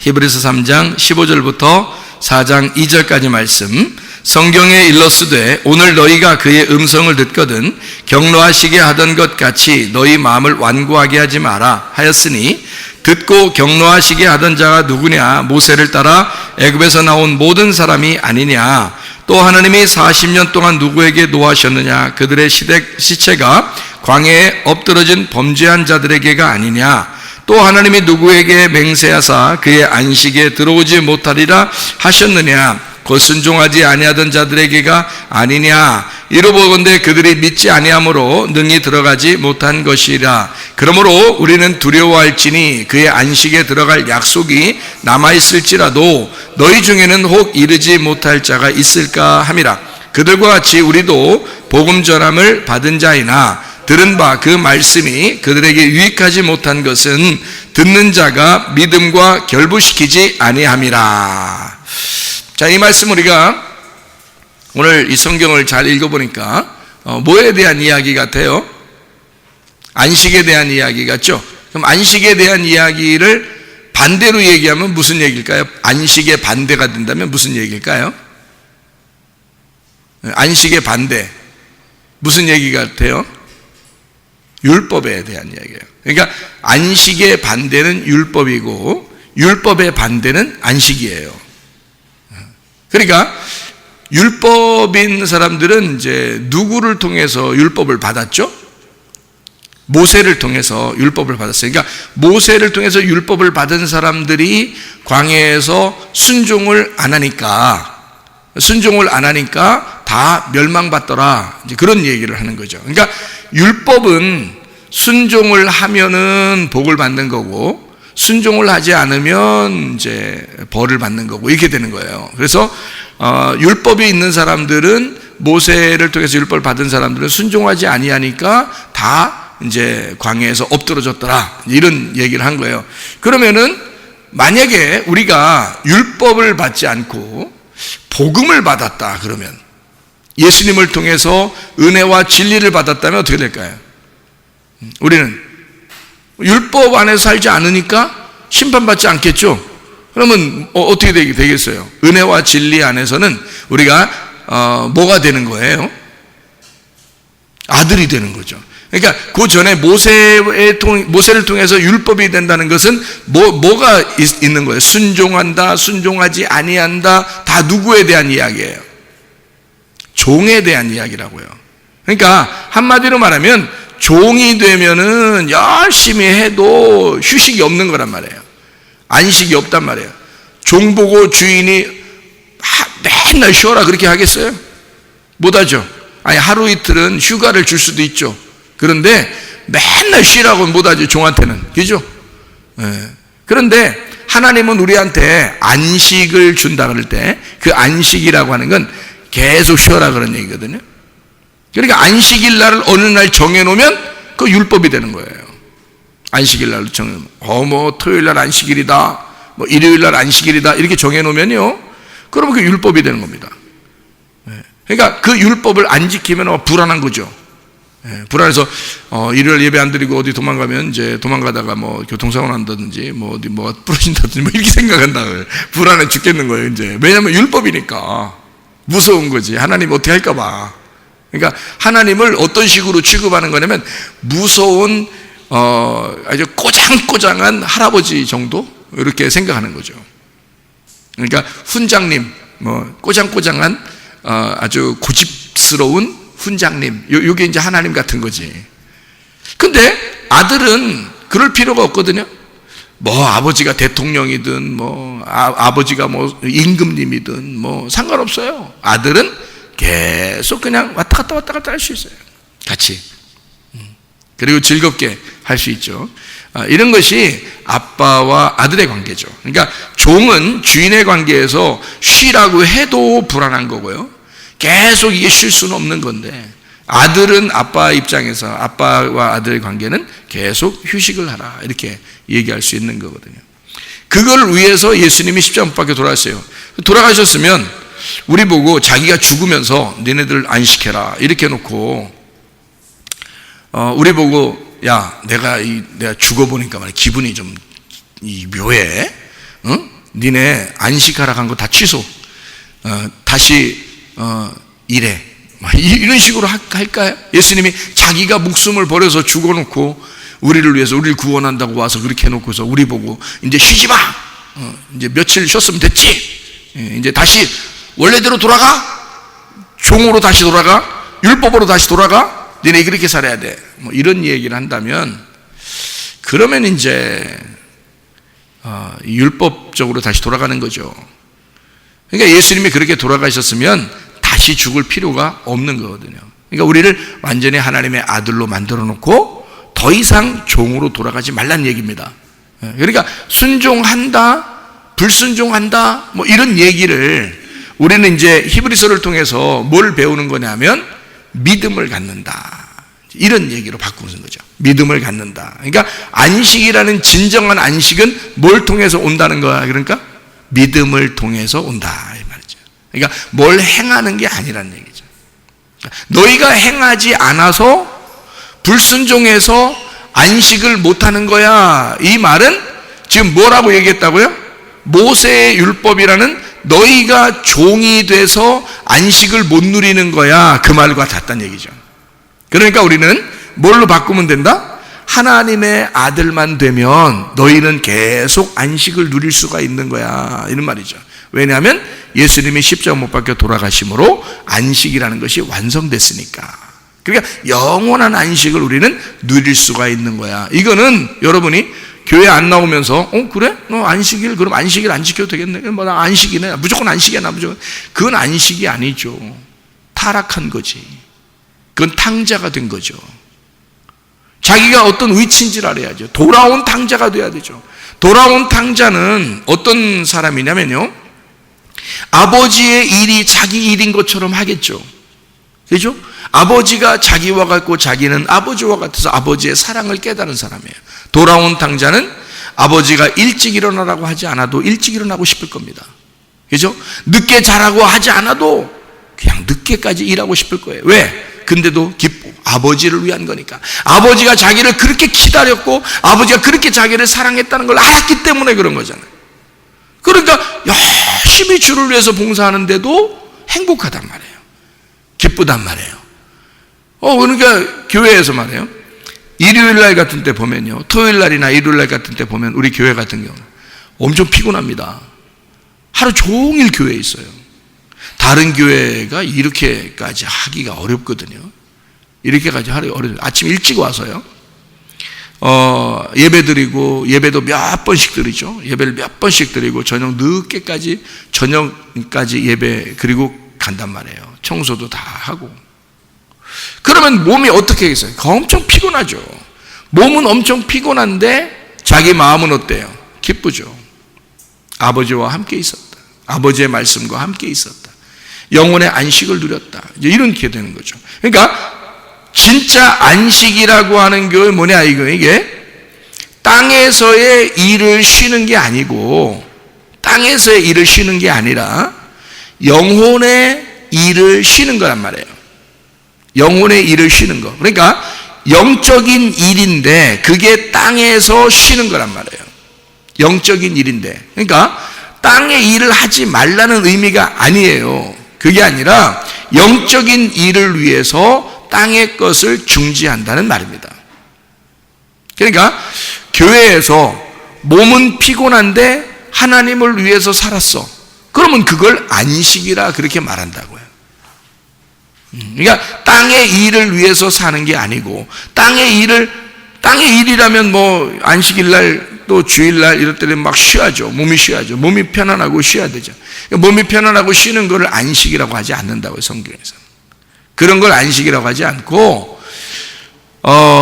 히브리서 3장 15절부터 4장 2절까지 말씀. 성경에 일렀으되 오늘 너희가 그의 음성을 듣거든 경노하시게 하던 것 같이 너희 마음을 완고하게 하지 마라 하였으니 듣고 경노하시게 하던 자가 누구냐? 모세를 따라 애굽에서 나온 모든 사람이 아니냐? 또 하나님이 40년 동안 누구에게 노하셨느냐? 그들의 시체가 광야에 엎드러진 범죄한 자들에게가 아니냐? 또 하나님이 누구에게 맹세하사 그의 안식에 들어오지 못하리라 하셨느냐? 곧 순종하지 아니하던 자들에게가 아니냐? 이로보건대 그들이 믿지 아니함으로 능히 들어가지 못한 것이라. 그러므로 우리는 두려워할지니 그의 안식에 들어갈 약속이 남아있을지라도 너희 중에는 혹 이르지 못할 자가 있을까 함이라. 그들과 같이 우리도 복음 전함을 받은 자이나 들은 바 그 말씀이 그들에게 유익하지 못한 것은 듣는 자가 믿음과 결부시키지 아니함이라. 자, 이 말씀 우리가 오늘 이 성경을 잘 읽어보니까 뭐에 대한 이야기 같아요? 안식에 대한 이야기 같죠? 그럼 안식에 대한 이야기를 반대로 얘기하면 무슨 얘기일까요? 안식의 반대가 된다면 무슨 얘기일까요? 안식의 반대 무슨 얘기 같아요? 율법에 대한 이야기예요. 그러니까 안식의 반대는 율법이고 율법의 반대는 안식이에요. 그러니까 율법인 사람들은 이제 누구를 통해서 율법을 받았죠? 모세를 통해서 율법을 받았어요. 그러니까 모세를 통해서 율법을 받은 사람들이 광야에서 순종을 안 하니까 다 멸망받더라. 이제 그런 얘기를 하는 거죠. 그러니까 율법은 순종을 하면은 복을 받는 거고 순종을 하지 않으면 이제 벌을 받는 거고 이렇게 되는 거예요. 그래서 율법이 있는 사람들은 모세를 통해서 율법을 받은 사람들은 순종하지 아니하니까 다 이제 광야에서 엎드러졌더라 이런 얘기를 한 거예요. 그러면은 만약에 우리가 율법을 받지 않고 복음을 받았다 그러면 예수님을 통해서 은혜와 진리를 받았다면 어떻게 될까요? 우리는 율법 안에서 살지 않으니까 심판받지 않겠죠? 그러면 어떻게 되겠어요? 은혜와 진리 안에서는 우리가 뭐가 되는 거예요? 아들이 되는 거죠. 그러니까 그 전에 모세를 통해서 율법이 된다는 것은 뭐가 있는 거예요? 순종한다, 순종하지 아니한다, 다 누구에 대한 이야기예요? 종에 대한 이야기라고요. 그러니까 한마디로 말하면 종이 되면은 열심히 해도 휴식이 없는 거란 말이에요. 안식이 없단 말이에요. 종 보고 주인이 맨날 쉬어라 그렇게 하겠어요? 못하죠. 아니 하루 이틀은 휴가를 줄 수도 있죠. 그런데 맨날 쉬라고 못하죠. 종한테는. 그죠? 네. 그런데 하나님은 우리한테 안식을 준다 그럴 때 그 안식이라고 하는 건 계속 쉬어라 그런 얘기거든요. 그러니까 안식일 날을 어느 날 정해놓으면 그 율법이 되는 거예요. 안식일 날을 정해놓으면 뭐 토요일 날 안식일이다, 뭐 일요일 날 안식일이다 이렇게 정해놓으면요, 그러면 그 율법이 되는 겁니다. 그러니까 그 율법을 안 지키면 불안한 거죠. 불안해서 일요일 예배 안 드리고 어디 도망가면 이제 도망가다가 뭐 교통사고 난다든지 뭐 어디 뭐가 부러진다든지 뭐 이렇게 생각한다. 불안해 죽겠는 거예요. 이제 왜냐하면 율법이니까 무서운 거지. 하나님 어떻게 할까 봐. 그러니까 하나님을 어떤 식으로 취급하는 거냐면 무서운 아주 꼬장꼬장한 할아버지 정도 이렇게 생각하는 거죠. 그러니까 훈장님, 뭐 꼬장꼬장한 아주 고집스러운 훈장님, 요게 이제 하나님 같은 거지. 근데 아들은 그럴 필요가 없거든요. 뭐 아버지가 대통령이든 뭐 아버지가 뭐 임금님이든 뭐 상관없어요. 아들은 계속 그냥 왔다 갔다 할 수 있어요. 같이. 그리고 즐겁게 할 수 있죠. 이런 것이 아빠와 아들의 관계죠. 그러니까 종은 주인의 관계에서 쉬라고 해도 불안한 거고요. 계속 이게 쉴 수는 없는 건데, 아들은 아빠 입장에서 아빠와 아들의 관계는 계속 휴식을 하라 이렇게 얘기할 수 있는 거거든요. 그걸 위해서 예수님이 십자가 못 박혀 돌아가셨어요. 돌아가셨으면 우리 보고 자기가 죽으면서 너네들 안식해라 이렇게 해놓고 우리 보고 야 내가 죽어보니까 말이야 기분이 좀 묘해. 응? 니네 안식하라 한 거 다 취소. 다시 일해. 이런 식으로 할까요? 예수님이 자기가 목숨을 버려서 죽어놓고 우리를 위해서 우리를 구원한다고 와서 그렇게 해놓고서 우리 보고 이제 쉬지 마. 이제 며칠 쉬었으면 됐지. 이제 다시 원래대로 돌아가. 종으로 다시 돌아가. 율법으로 다시 돌아가. 너네 그렇게 살아야 돼. 뭐 이런 얘기를 한다면 그러면 이제 율법적으로 다시 돌아가는 거죠. 그러니까 예수님이 그렇게 돌아가셨으면 다시 죽을 필요가 없는 거거든요. 그러니까 우리를 완전히 하나님의 아들로 만들어 놓고 더 이상 종으로 돌아가지 말란 얘기입니다. 그러니까 순종한다, 불순종한다, 뭐 이런 얘기를 우리는 이제 히브리서를 통해서 뭘 배우는 거냐면 믿음을 갖는다. 이런 얘기로 바꾸는 거죠. 믿음을 갖는다. 그러니까 안식이라는 진정한 안식은 뭘 통해서 온다는 거야? 그러니까 믿음을 통해서 온다 이 말이죠. 그러니까 뭘 행하는 게 아니라는 얘기죠. 너희가 행하지 않아서 불순종해서 안식을 못하는 거야. 이 말은 지금 뭐라고 얘기했다고요? 모세의 율법이라는 너희가 종이 돼서 안식을 못 누리는 거야. 그 말과 같다는 얘기죠. 그러니까 우리는 뭘로 바꾸면 된다? 하나님의 아들만 되면 너희는 계속 안식을 누릴 수가 있는 거야. 이런 말이죠. 왜냐하면 예수님이 십자가 못 박혀 돌아가심으로 안식이라는 것이 완성됐으니까. 그러니까 영원한 안식을 우리는 누릴 수가 있는 거야. 이거는 여러분이 교회 안 나오면서 그래? 너 안식일 그럼 안식일 안 지켜도 되겠네. 뭐 나 안식이네. 무조건 안식이야. 나 무조건. 그건 안식이 아니죠. 타락한 거지. 그건 탕자가 된 거죠. 자기가 어떤 위치인지를 알아야죠. 돌아온 탕자가 돼야 되죠. 돌아온 탕자는 어떤 사람이냐면요, 아버지의 일이 자기 일인 것처럼 하겠죠. 그죠? 아버지가 자기와 같고 자기는 아버지와 같아서 아버지의 사랑을 깨달은 사람이에요. 돌아온 탕자는 아버지가 일찍 일어나라고 하지 않아도 일찍 일어나고 싶을 겁니다. 그죠? 늦게 자라고 하지 않아도 그냥 늦게까지 일하고 싶을 거예요. 왜? 근데도 기쁘고 아버지를 위한 거니까. 아버지가 자기를 그렇게 기다렸고 아버지가 그렇게 자기를 사랑했다는 걸 알았기 때문에 그런 거잖아요. 그러니까 열심히 주를 위해서 봉사하는데도 행복하단 말이에요. 기쁘단 말이에요. 그러니까 교회에서 말이에요, 일요일날 같은 때 보면요, 토요일날이나 일요일날 같은 때 보면 우리 교회 같은 경우는 엄청 피곤합니다. 하루 종일 교회에 있어요. 다른 교회가 이렇게까지 하기가 어렵거든요. 이렇게까지 하기가 어려워요. 아침 일찍 와서요, 예배 드리고, 예배도 몇 번씩 드리죠. 예배를 몇 번씩 드리고, 저녁까지 예배, 그리고 간단 말이에요. 청소도 다 하고. 그러면 몸이 어떻게 하겠어요? 엄청 피곤하죠. 몸은 엄청 피곤한데 자기 마음은 어때요? 기쁘죠. 아버지와 함께 있었다. 아버지의 말씀과 함께 있었다. 영혼의 안식을 누렸다. 이제 이렇게 되는 거죠. 그러니까 진짜 안식이라고 하는 게 뭐냐, 이게 땅에서의 일을 쉬는 게 아니고, 땅에서의 일을 쉬는 게 아니라 영혼의 일을 쉬는 거란 말이에요. 영혼의 일을 쉬는 거. 그러니까 영적인 일인데 그게 땅에서 쉬는 거란 말이에요. 영적인 일인데. 그러니까 땅의 일을 하지 말라는 의미가 아니에요. 그게 아니라 영적인 일을 위해서 땅의 것을 중지한다는 말입니다. 그러니까 교회에서 몸은 피곤한데 하나님을 위해서 살았어. 그러면 그걸 안식이라 그렇게 말한다고요. 그러니까 땅의 일을 위해서 사는 게 아니고, 땅의 일이라면 뭐 안식일날 또 주일날 이럴 때는 막 쉬어야죠. 몸이 쉬어야죠. 몸이 편안하고 쉬어야 되죠. 몸이 편안하고 쉬는 거를 안식이라고 하지 않는다고요, 성경에서. 그런 걸 안식이라고 하지 않고,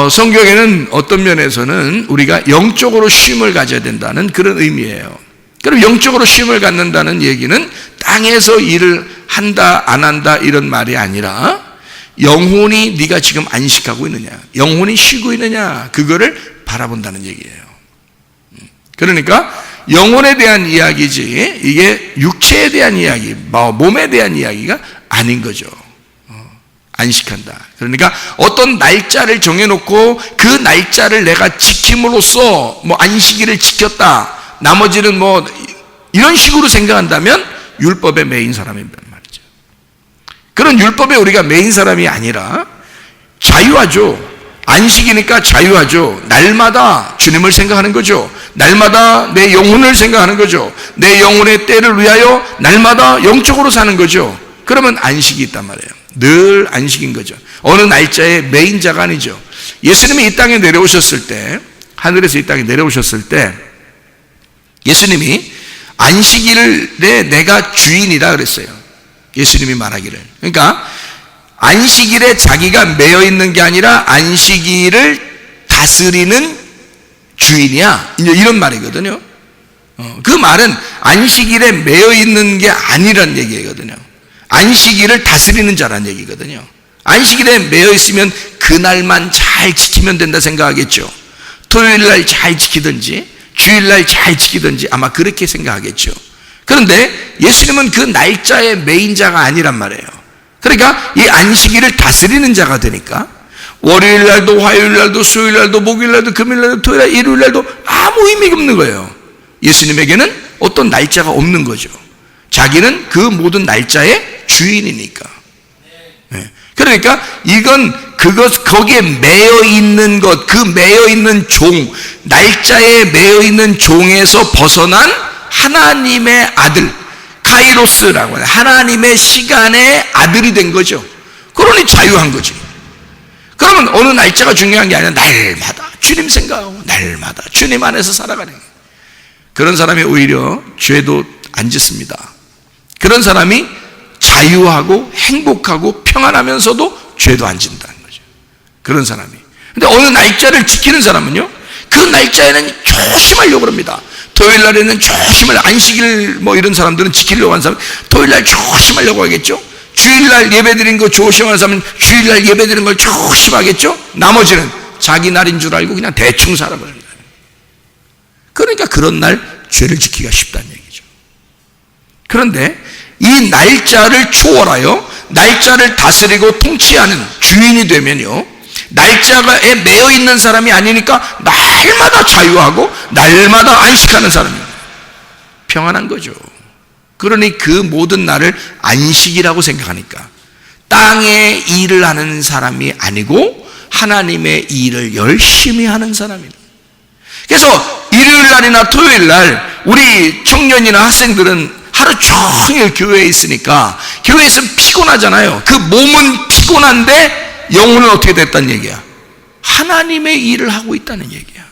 성경에는 어떤 면에서는 우리가 영적으로 쉼을 가져야 된다는 그런 의미예요. 그럼 영적으로 쉼을 갖는다는 얘기는 땅에서 일을 한다 안 한다 이런 말이 아니라, 영혼이 네가 지금 안식하고 있느냐, 영혼이 쉬고 있느냐, 그거를 바라본다는 얘기예요. 그러니까 영혼에 대한 이야기지, 이게 육체에 대한 이야기, 몸에 대한 이야기가 아닌 거죠. 안식한다. 그러니까 어떤 날짜를 정해놓고 그 날짜를 내가 지킴으로써 뭐 안식일을 지켰다, 나머지는 뭐 이런 식으로 생각한다면 율법의 매인 사람이란 말이죠. 그런 율법에 우리가 매인 사람이 아니라 자유하죠. 안식이니까 자유하죠. 날마다 주님을 생각하는 거죠. 날마다 내 영혼을 생각하는 거죠. 내 영혼의 때를 위하여 날마다 영적으로 사는 거죠. 그러면 안식이 있단 말이에요. 늘 안식인 거죠. 어느 날짜의 메인자가 아니죠. 예수님이 이 땅에 내려오셨을 때, 하늘에서 이 땅에 내려오셨을 때 예수님이 안식일에 내가 주인이라 그랬어요. 예수님이 말하기를. 그러니까 안식일에 자기가 매여 있는 게 아니라 안식일을 다스리는 주인이야, 이런 말이거든요. 그 말은 안식일에 매여 있는 게 아니란 얘기거든요. 안식일을 다스리는 자란 얘기거든요. 안식일에 매여 있으면 그날만 잘 지키면 된다 생각하겠죠. 토요일날 잘 지키든지 주일날 잘 지키든지 아마 그렇게 생각하겠죠. 그런데 예수님은 그 날짜의 메인자가 아니란 말이에요. 그러니까 이 안식일을 다스리는 자가 되니까 월요일날도 화요일날도 수요일날도 목요일날도 금요일날도 토요일날 일요일날도 아무 의미가 없는 거예요. 예수님에게는 어떤 날짜가 없는 거죠. 자기는 그 모든 날짜의 주인이니까. 그러니까 이건 거기에 매여 있는 것, 그 매여 있는 종, 날짜에 매여 있는 종에서 벗어난 하나님의 아들, 카이로스라고 하는 하나님의 시간의 아들이 된 거죠. 그러니 자유한 거지. 그러면 어느 날짜가 중요한 게 아니라 날마다 주님 생각하고 날마다 주님 안에서 살아가는 거예요. 그런 사람이 오히려 죄도 안 짓습니다. 그런 사람이 자유하고 행복하고 평안하면서도 죄도 안 짓는다는 거죠. 그런 사람이. 근데 어느 날짜를 지키는 사람은요, 그 날짜에는 조심하려고 합니다. 토요일 날에는 조심을, 안식일 이런 사람들은 지키려고 하는 사람, 토요일 날 조심하려고 하겠죠. 주일날 예배드린 거 조심하는 사람은 주일날 예배드린 걸 조심하겠죠. 나머지는 자기 날인 줄 알고 그냥 대충 살아버립니다. 그러니까 그런 날 죄를 지키기가 쉽다는 얘기죠. 그런데 이 날짜를 초월하여 날짜를 다스리고 통치하는 주인이 되면요, 날짜에 매여 있는 사람이 아니니까 날마다 자유하고 날마다 안식하는 사람이에요. 평안한 거죠. 그러니 그 모든 날을 안식이라고 생각하니까 땅의 일을 하는 사람이 아니고 하나님의 일을 열심히 하는 사람입니다. 그래서 일요일 날이나 토요일 날 우리 청년이나 학생들은 하루 종일 교회에 있으니까 교회에 있으면 피곤하잖아요. 그 몸은 피곤한데 영혼은 어떻게 됐다는 얘기야? 하나님의 일을 하고 있다는 얘기야.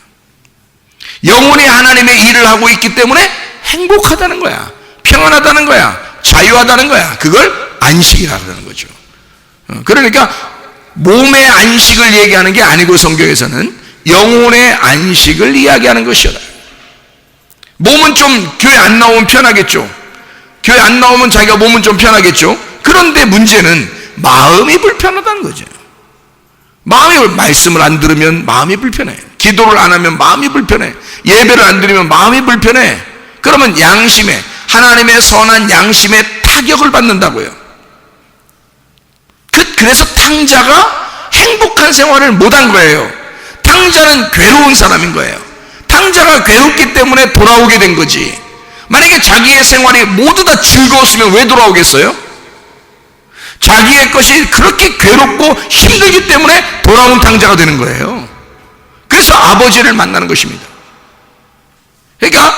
영혼이 하나님의 일을 하고 있기 때문에 행복하다는 거야. 평안하다는 거야. 자유하다는 거야. 그걸 안식이라고 하는 거죠. 그러니까 몸의 안식을 얘기하는 게 아니고 성경에서는 영혼의 안식을 이야기하는 것이다. 몸은 좀 교회 안 나오면 편하겠죠. 교회 안 나오면 자기가 몸은 좀 편하겠죠. 그런데 문제는 마음이 불편하다는 거죠. 말씀을 안 들으면 마음이 불편해. 기도를 안 하면 마음이 불편해. 예배를 안 드리면 마음이 불편해. 그러면 양심에, 하나님의 선한 양심에 타격을 받는다고요. 그래서 탕자가 행복한 생활을 못한 거예요. 탕자는 괴로운 사람인 거예요. 탕자가 괴롭기 때문에 돌아오게 된 거지. 만약에 자기의 생활이 모두 다 즐거웠으면 왜 돌아오겠어요? 자기의 것이 그렇게 괴롭고 힘들기 때문에 돌아온 탕자가 되는 거예요. 그래서 아버지를 만나는 것입니다. 그러니까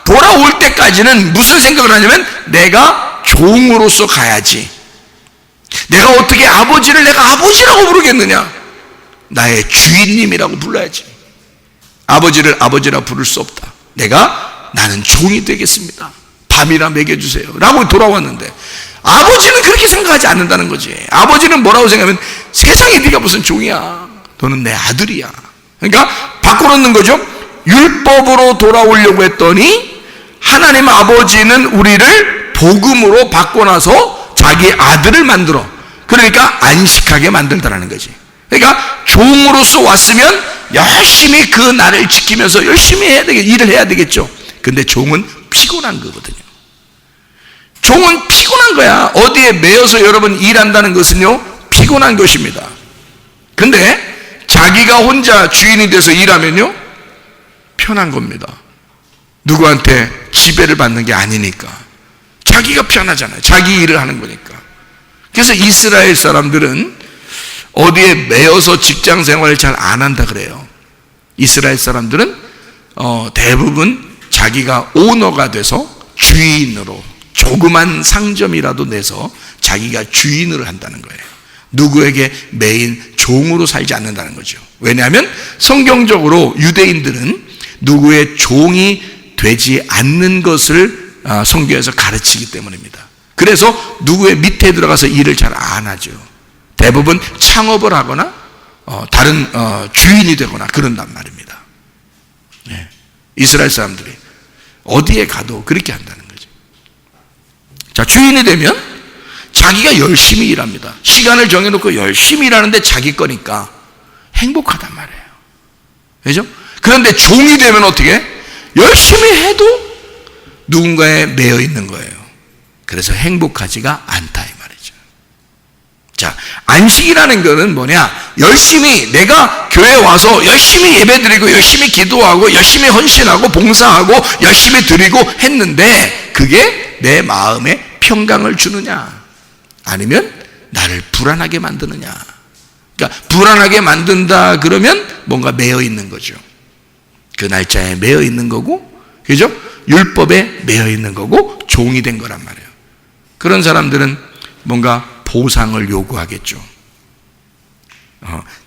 돌아올 때까지는 무슨 생각을 하냐면 내가 종으로서 가야지. 내가 어떻게 아버지를 내가 아버지라고 부르겠느냐? 나의 주인님이라고 불러야지. 아버지를 아버지라 부를 수 없다. 나는 종이 되겠습니다. 밥이나 먹여주세요 라고 돌아왔는데 아버지는 그렇게 생각하지 않는다는 거지. 아버지는 뭐라고 생각하면 세상에 네가 무슨 종이야. 너는 내 아들이야. 그러니까 바꿔놓는 거죠. 율법으로 돌아오려고 했더니 하나님 아버지는 우리를 복음으로 바꿔놔서 자기 아들을 만들어. 그러니까 안식하게 만들다라는 거지. 그러니까 종으로서 왔으면 열심히 그 날을 지키면서 열심히 일을 해야 되겠죠. 근데 종은 피곤한 거거든요. 종은 피곤한 거야. 어디에 매여서 여러분 일한다는 것은요, 피곤한 것입니다. 근데 자기가 혼자 주인이 돼서 일하면요, 편한 겁니다. 누구한테 지배를 받는 게 아니니까. 자기가 편하잖아요. 자기 일을 하는 거니까. 그래서 이스라엘 사람들은 어디에 매여서 직장 생활을 잘 안 한다 그래요. 이스라엘 사람들은 대부분 자기가 오너가 돼서 주인으로 조그만 상점이라도 내서 자기가 주인을 한다는 거예요. 누구에게 매인 종으로 살지 않는다는 거죠. 왜냐하면 성경적으로 유대인들은 누구의 종이 되지 않는 것을 성경에서 가르치기 때문입니다. 그래서 누구의 밑에 들어가서 일을 잘 안 하죠. 대부분 창업을 하거나 다른 주인이 되거나 그런단 말입니다. 네. 이스라엘 사람들이 어디에 가도 그렇게 한다는 거죠. 자, 주인이 되면 자기가 열심히 일합니다. 시간을 정해놓고 열심히 일하는데 자기 거니까 행복하단 말이에요. 그죠? 그런데 종이 되면 어떻게? 열심히 해도 누군가에 매여 있는 거예요. 그래서 행복하지가 않다 이 말이죠. 자, 안식이라는 것은 뭐냐? 열심히 내가 교회에 와서 열심히 예배드리고 열심히 기도하고 열심히 헌신하고 봉사하고 열심히 드리고 했는데 그게 내 마음에 평강을 주느냐? 아니면 나를 불안하게 만드느냐? 그러니까 불안하게 만든다 그러면 뭔가 매여 있는 거죠. 그 날짜에 매여 있는 거고, 그죠? 율법에 매여 있는 거고 종이 된 거란 말이에요. 그런 사람들은 뭔가 보상을 요구하겠죠.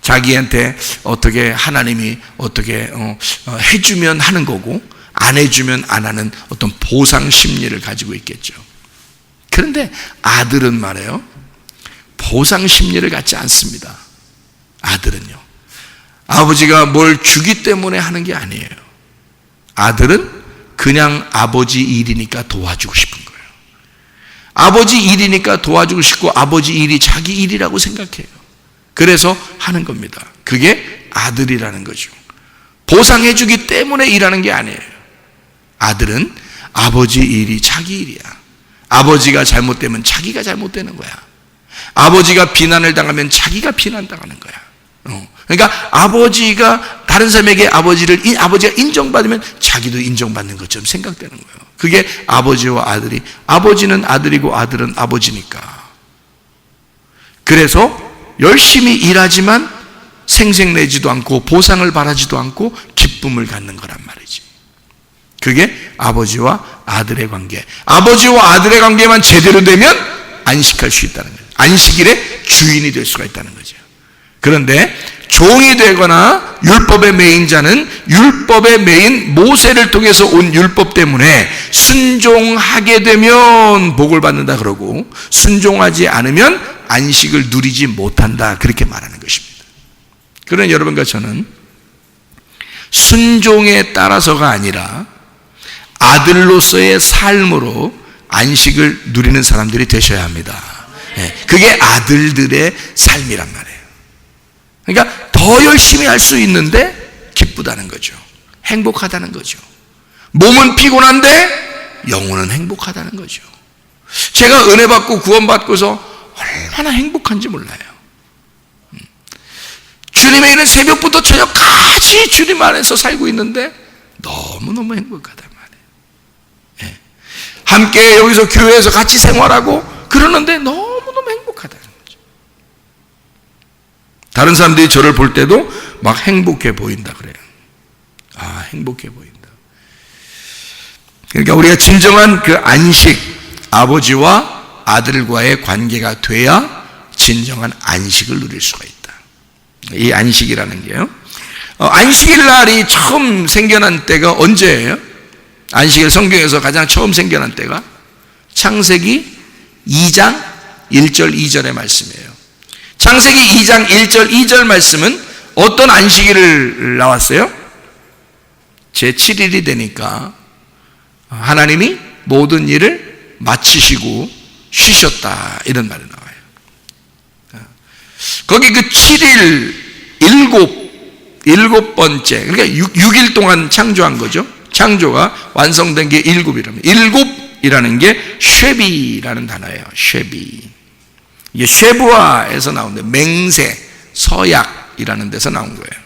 자기한테 어떻게 하나님이 어떻게 해주면 하는 거고 안 해주면 안 하는 어떤 보상 심리를 가지고 있겠죠. 그런데 아들은 말이에요, 보상 심리를 갖지 않습니다. 아들은요, 아버지가 뭘 주기 때문에 하는 게 아니에요. 아들은 그냥 아버지 일이니까 도와주고 싶은 거예요. 아버지 일이니까 도와주고 싶고 아버지 일이 자기 일이라고 생각해요. 그래서 하는 겁니다. 그게 아들이라는 거죠. 보상해주기 때문에 일하는 게 아니에요. 아들은 아버지 일이 자기 일이야. 아버지가 잘못되면 자기가 잘못되는 거야. 아버지가 비난을 당하면 자기가 비난당하는 거야. 그러니까 아버지가 다른 사람에게 아버지가 인정받으면 자기도 인정받는 것처럼 생각되는 거예요. 그게 아버지와 아들이, 아버지는 아들이고 아들은 아버지니까. 그래서 열심히 일하지만 생색내지도 않고 보상을 바라지도 않고 기쁨을 갖는 거란 말이지. 그게 아버지와 아들의 관계. 아버지와 아들의 관계만 제대로 되면 안식할 수 있다는 거예요. 안식일의 주인이 될 수가 있다는 거죠. 그런데 종이 되거나 율법의 매인 자는 율법의 매인 모세를 통해서 온 율법 때문에 순종하게 되면 복을 받는다 그러고 순종하지 않으면 안식을 누리지 못한다 그렇게 말하는 것입니다. 그러나 여러분과 저는 순종에 따라서가 아니라 아들로서의 삶으로 안식을 누리는 사람들이 되셔야 합니다. 그게 아들들의 삶이란 말이에요. 그러니까 더 열심히 할 수 있는데 기쁘다는 거죠. 행복하다는 거죠. 몸은 피곤한데 영혼은 행복하다는 거죠. 제가 은혜 받고 구원 받고서 얼마나 행복한지 몰라요. 주님의 일은 새벽부터 저녁까지 주님 안에서 살고 있는데 너무너무 행복하단 말이에요. 함께 여기서 교회에서 같이 생활하고 그러는데 너무너무 행복하다는 거죠. 다른 사람들이 저를 볼 때도 막 행복해 보인다 그래요. 아, 행복해 보인다. 그러니까 우리가 진정한 그 안식, 아버지와 아들과의 관계가 돼야 진정한 안식을 누릴 수가 있다. 이 안식이라는 게요. 안식일 날이 처음 생겨난 때가 언제예요? 안식일 성경에서 가장 처음 생겨난 때가 창세기 2장 1절 2절의 말씀이에요. 창세기 2장 1절 2절 말씀은 어떤 안식일을 나왔어요? 제7일이 되니까 하나님이 모든 일을 마치시고 쉬셨다 이런 말이 나와요. 거기 그 7일 일곱 번째, 그러니까 6일 동안 창조한 거죠. 창조가 완성된 게 7이랍니다. 7이라는 게 쉐비라는 단어예요. 쉐비. 이게 쉐부아에서 나온 데 맹세, 서약이라는 데서 나온 거예요.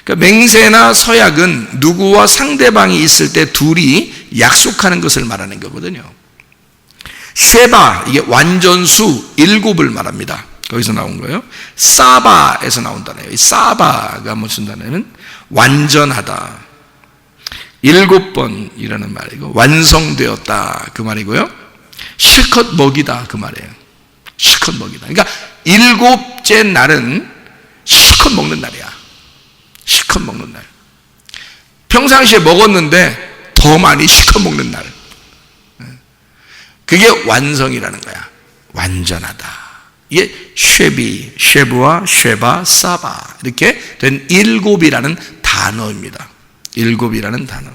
그러니까 맹세나 서약은 누구와 상대방이 있을 때 둘이 약속하는 것을 말하는 거거든요. 쉐바, 이게 완전수 7을 말합니다. 거기서 나온 거예요. 사바에서 나온 단어예요. 이 사바가 무슨 단어냐면 완전하다, 7번이라는 말이고, 완성되었다 그 말이고요. 실컷 먹이다 그 말이에요. 실컷 먹이다. 그러니까 7째 날은 실컷 먹는 날이야. 실컷 먹는 날. 평상시에 먹었는데 더 많이 실컷 먹는 날. 그게 완성이라는 거야. 완전하다. 이게 쉐비, 쉐브와 쉐바, 사바 이렇게 된 7이라는 단어입니다. 7이라는 단어.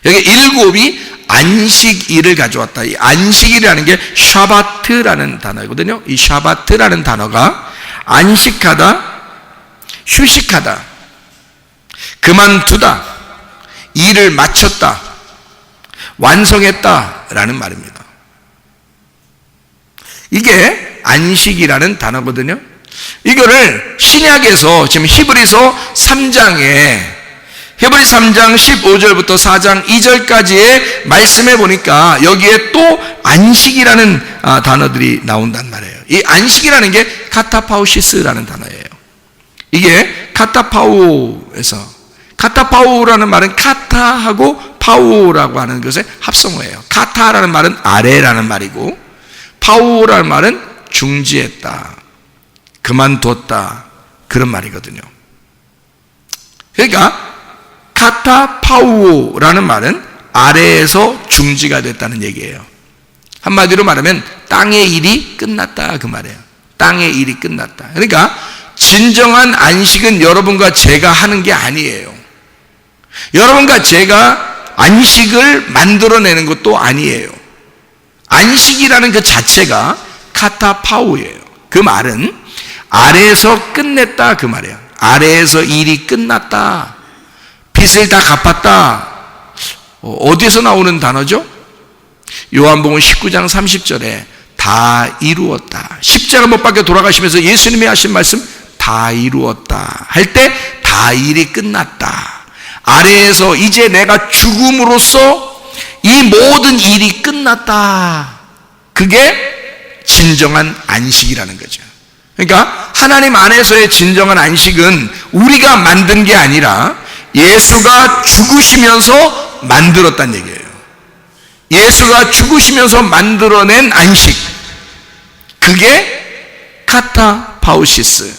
여기 7이 안식일을 가져왔다. 이 안식일이라는 게 샤바트라는 단어이거든요. 이 샤바트라는 단어가 안식하다, 휴식하다, 그만두다, 일을 마쳤다, 완성했다라는 말입니다. 이게 안식이라는 단어거든요. 이거를 신약에서 지금 히브리서 3장에 히브리 3장 15절부터 4장 2절까지의 말씀해 보니까 여기에 또 안식이라는 단어들이 나온단 말이에요. 이 안식이라는 게 카타파우시스라는 단어예요. 이게 카타파우에서, 카타파우라는 말은 카타하고 파우라고 하는 것의 합성어예요. 카타라는 말은 아래라는 말이고, 파우라는 말은 중지했다, 그만뒀다, 그런 말이거든요. 그러니까 카타파우라는 말은 아래에서 중지가 됐다는 얘기예요. 한마디로 말하면 땅의 일이 끝났다 그 말이에요. 땅의 일이 끝났다. 그러니까 진정한 안식은 여러분과 제가 하는 게 아니에요. 여러분과 제가 안식을 만들어내는 것도 아니에요. 안식이라는 그 자체가 카타파우예요. 그 말은 아래에서 끝냈다 그 말이에요. 아래에서 일이 끝났다, 빚을 다 갚았다. 어디서 나오는 단어죠? 요한복음 19장 30절에 다 이루었다, 십자가 못 박혀 돌아가시면서 예수님이 하신 말씀 다 이루었다 할 때 다 일이 끝났다, 아래에서 이제 내가 죽음으로써 이 모든 일이 끝났다, 그게 진정한 안식이라는 거죠. 그러니까 하나님 안에서의 진정한 안식은 우리가 만든 게 아니라 예수가 죽으시면서 만들었다는 얘기예요. 예수가 죽으시면서 만들어낸 안식, 그게 카타파우시스,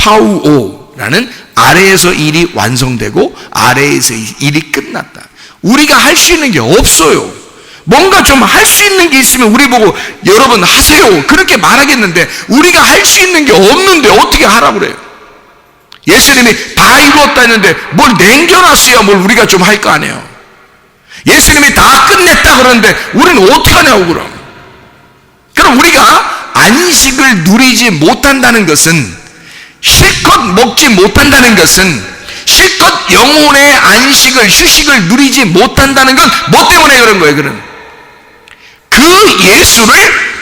카타파우오라는 아래에서 일이 완성되고 아래에서 일이 끝났다. 우리가 할 수 있는 게 없어요. 뭔가 좀 할 수 있는 게 있으면 우리 보고 여러분 하세요 그렇게 말하겠는데, 우리가 할 수 있는 게 없는데 어떻게 하라고 그래요? 예수님이 다 이루었다 했는데 뭘 남겨놨어야 뭘 우리가 좀 할 거 아니에요. 예수님이 다 끝냈다 그러는데 우리는 어떻게 하냐고. 그럼 우리가 안식을 누리지 못한다는 것은, 실컷 먹지 못한다는 것은, 실컷 영혼의 안식을, 휴식을 누리지 못한다는 건 뭐 때문에 그런 거예요? 그런 그 예수를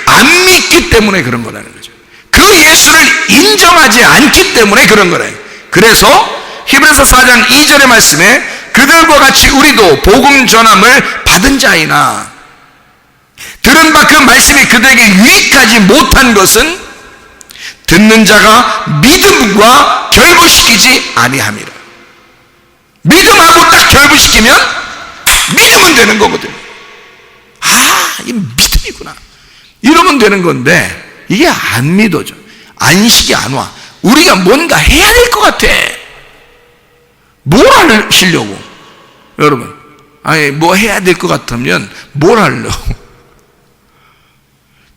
안 믿기 때문에 그런 거라는 거죠. 그 예수를 인정하지 않기 때문에 그런 거래요. 그래서 히브리서 4장 2절의 말씀에 그들과 같이 우리도 복음 전함을 받은 자이나 들은 바 그 말씀이 그들에게 유익하지 못한 것은 듣는 자가 믿음과 결부시키지 아니함이라. 믿음하고 딱 결부시키면 믿으면 되는 거거든. 이 믿음이구나 이러면 되는 건데, 이게 안 믿어져. 안식이 안 와. 우리가 뭔가 해야 될 것 같아. 뭘 하시려고? 여러분, 아니 뭐 해야 될 것 같으면 뭘 하려고?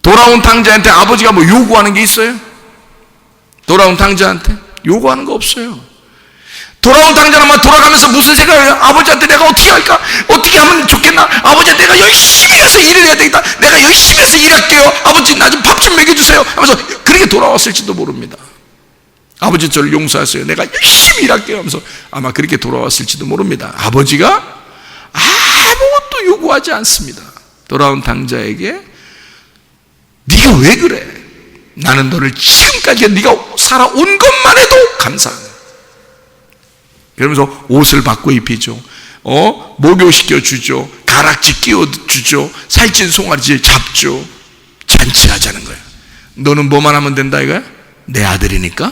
돌아온 탕자한테 아버지가 뭐 요구하는 게 있어요? 돌아온 탕자한테 요구하는 거 없어요. 돌아온 탕자는 돌아가면서 무슨 생각을 해요? 아버지한테 내가 어떻게 할까? 어떻게 하면 좋겠나? 아버지한테 내가 열심히 해서 일을 해야 되겠다. 내가 열심히 해서 일할게요. 아버지 나 좀 밥 좀 먹여주세요 하면서 그렇게 돌아왔을지도 모릅니다. 아버지 저를 용서하세요, 내가 열심히 일할게요 하면서 아마 그렇게 돌아왔을지도 모릅니다. 아버지가 아무것도 요구하지 않습니다. 돌아온 탕자에게 네가 왜 그래? 나는 너를 지금 지금까지 네가 살아온 것만 해도 감사하네. 그러면서 옷을 바꿔 입히죠. 목욕시켜 주죠. 가락지 끼워 주죠. 살찐 송아지 잡죠. 잔치하자는 거예요. 너는 뭐만 하면 된다 이거야? 내 아들이니까,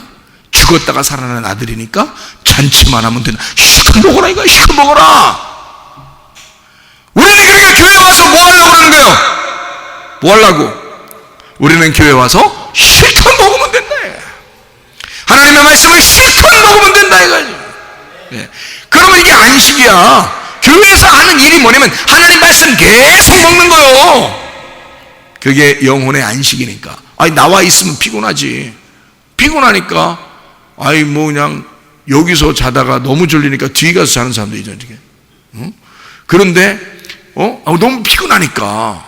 죽었다가 살아난 아들이니까 잔치만 하면 된다. 시켜 먹어라 이거야. 시켜 먹어라. 우리는 그러니까 교회 와서 뭐 하려고 그러는 거예요? 뭐 하려고? 우리는 교회 와서 실컷 먹으면 된다. 하나님의 말씀을 실컷 먹으면 된다 이거지. 예. 그러면 이게 안식이야. 교회에서 하는 일이 뭐냐면 하나님 말씀 계속 먹는 거요. 그게 영혼의 안식이니까. 아니 나와 있으면 피곤하지. 피곤하니까 뭐 그냥 여기서 자다가 너무 졸리니까 뒤에 가서 자는 사람도 있잖아. 응? 그런데 너무 피곤하니까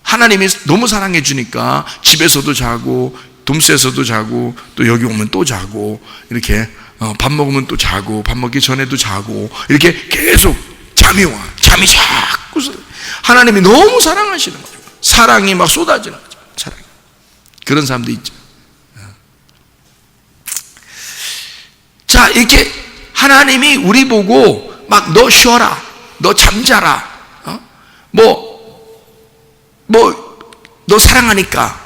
하나님이 너무 사랑해 주니까 집에서도 자고 돔스에서도 자고 또 여기 오면 또 자고 이렇게 밥 먹으면 또 자고 밥 먹기 전에도 자고 이렇게 계속 잠이 와. 잠이 자꾸 하나님이 너무 사랑하시는 거죠. 사랑이 막 쏟아지는 거죠. 사랑이. 그런 사람도 있죠. 자, 이렇게 하나님이 우리 보고 막 너 쉬어라, 너 잠자라, 너 사랑하니까